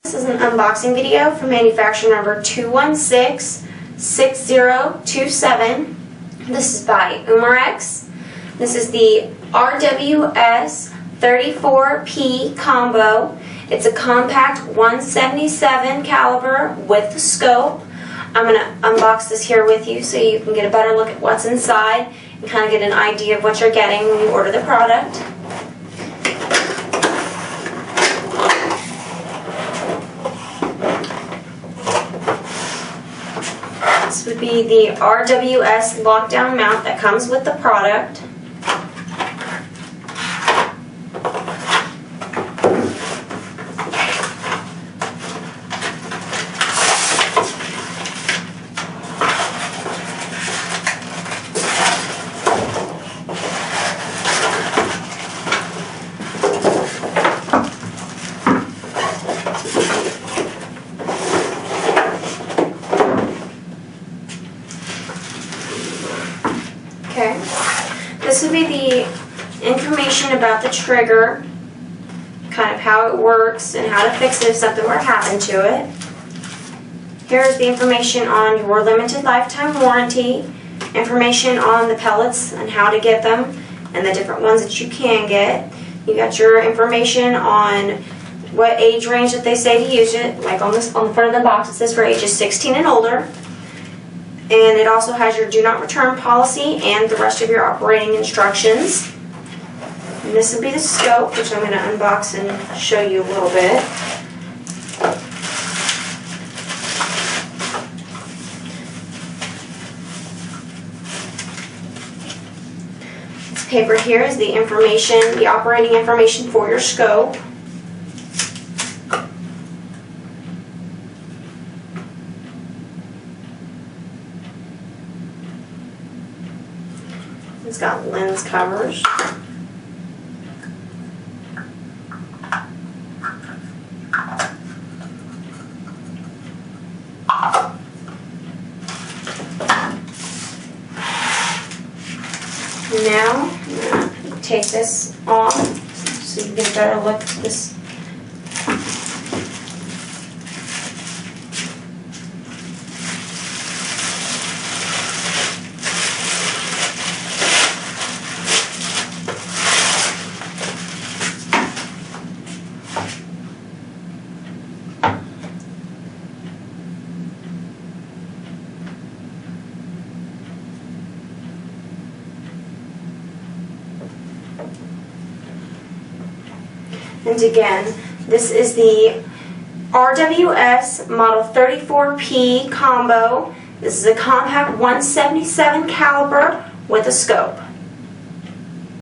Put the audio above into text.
This is an unboxing video for manufacturer number 2166027. This is by Umarex. This is the RWS 34P combo. It's a compact 177 caliber with the scope. I'm going to unbox this here with you so you can get a better look at what's inside and kind of get an idea of what you're getting when you order the product. This would be the RWS lockdown mount that comes with the product. Okay, this would be the information about the trigger, kind of how it works and how to fix it if something were to happen to it. Here's the information on your limited lifetime warranty, information on the pellets and how to get them and the different ones that you can get. You got your information on what age range that they say to use it, like on the front of the box it says for ages 16 and older. And it also has your do not return policy and the rest of your operating instructions. And this would be the scope, which I'm going to unbox and show you a little bit. This paper here is the information, the operating information for your scope. It's got lens covers. Now, I'm going to take this off so you can get a better look at this. And again, this is the RWS Model 34P combo. This is a compact 177 caliber with a scope.